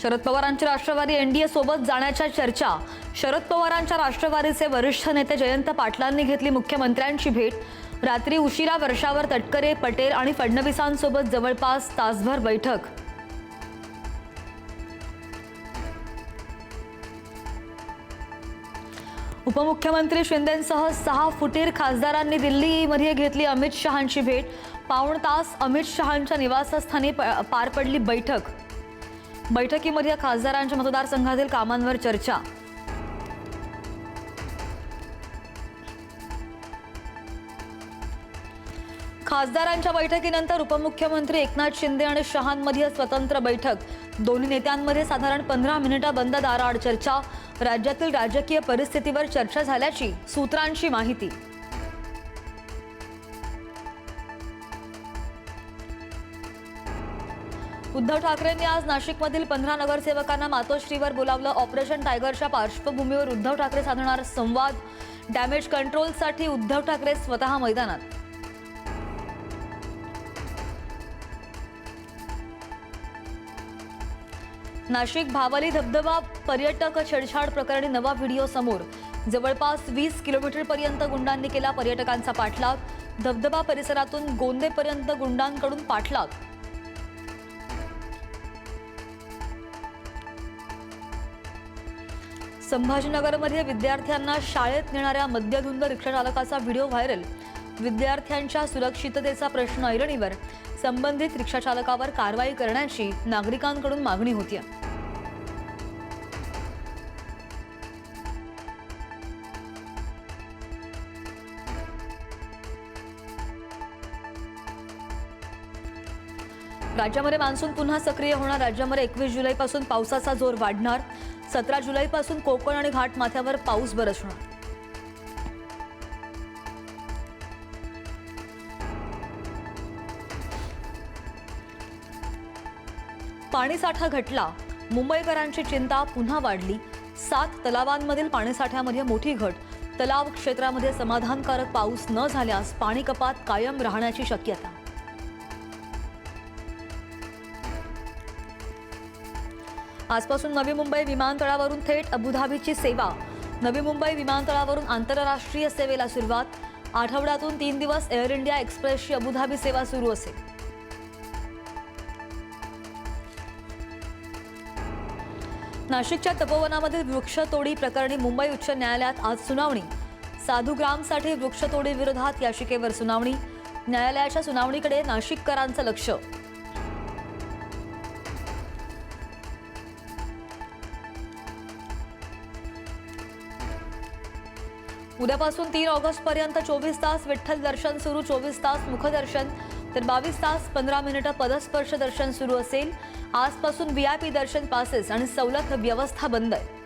शरद पवारांची राष्ट्रवादी एनडीए सोबत जाण्याच्या चर्चा। शरद पवारांच्या राष्ट्रवादीचे वरिष्ठ नेते जयंत पाटलांनी घेतली मुख्यमंत्र्यांची भेट। रात्री उशिरा वर्षावर तटकरे, पटेल आणि फडणवीसांसोबत जवळपास तासभर बैठक। उपमुख्यमंत्री शिंदेंसह 6 फुटीर खासदारांनी दिल्लीमध्ये घेतली अमित शहांची भेट। पाऊण तास अमित शहांच्या निवासस्थानी पार पडली बैठक। बैठकीमध्ये खासदारांच्या मतदारसंघातील कामांवर चर्चा। खासदारांच्या बैठकीनंतर उपमुख्यमंत्री एकनाथ शिंदे आणि शहांमध्ये स्वतंत्र बैठक। दोन्ही नेत्यांमध्ये साधारण 15 मिनिटं बंद दाराआड चर्चा। राज्यातील राजकीय परिस्थितीवर चर्चा झाल्याची सूत्रांची माहिती। उद्धव ठाकरेंनी आज नाशिकमधील 15 नगरसेवकांना मातोश्रीवर बोलावलं। ऑपरेशन टायगरच्या पार्श्वभूमीवर उद्धव ठाकरे साधणार संवाद। डॅमेज कंट्रोलसाठी उद्धव ठाकरे स्वतः मैदानात। नाशिक भावली धबधबा पर्यटक छेडछाड प्रकरणी नवा व्हिडिओ समोर। जवळपास 20 किलोमीटरपर्यंत गुंडांनी केला पर्यटकांचा पाठलाग। धबधबा परिसरातून गोंदेपर्यंत गुंडांकडून पाठलाग। संभाजीनगरमध्ये विद्यार्थ्यांना शाळेत नेणाऱ्या मद्यधुंद रिक्षाचालकाचा व्हिडिओ व्हायरल। विद्यार्थ्यांच्या सुरक्षिततेचा प्रश्न ऐरणीवर। संबंधित रिक्षाचालकावर कारवाई करण्याची नागरिकांकडून मागणी होती। राज्यामध्ये मान्सून पुन्हा सक्रिय होणार। राज्यामध्ये 21 जुलैपासून पावसाचा जोर वाढणार। 17 जुलैपासून कोकण आणि घाटमाथ्यावर पाऊस बरसणार। पाणीसाठा घटला। मुंबईकरांची चिंता पुन्हा वाढली। 7 तलावांमधील पाणीसाठ्यामध्ये मोठी घट। तलाव क्षेत्रामध्ये समाधानकारक पाऊस न झाल्यास पाणी कपात कायम राहण्याची शक्यता। आजपासून नवी मुंबई विमानतळावरून थेट अबुधाबीची सेवा। नवी मुंबई विमानतळावरून आंतरराष्ट्रीय सेवेला सुरुवात। आठवड्यातून 3 दिवस एअर इंडिया एक्सप्रेसची अबुधाबी सेवा सुरू असेल। नाशिकच्या तपोवनामधील वृक्षतोडी प्रकरणी मुंबई उच्च न्यायालयात आज सुनावणी। साधुग्रामसाठी वृक्षतोडी विरोधात याचिकेवर सुनावणी। न्यायालयाच्या सुनावणीकडे नाशिककरांचं लक्ष। उद्यापासून 3 ऑगस्ट पर्यंत 24 तास विठ्ठल दर्शन सुरू। 24 तास मुखदर्शन तर 22 तास 15 मिनिटं पदस्पर्श दर्शन सुरू असेल। आजपासून VIP दर्शन पासेस आणि सवलत व्यवस्था बंद आहे।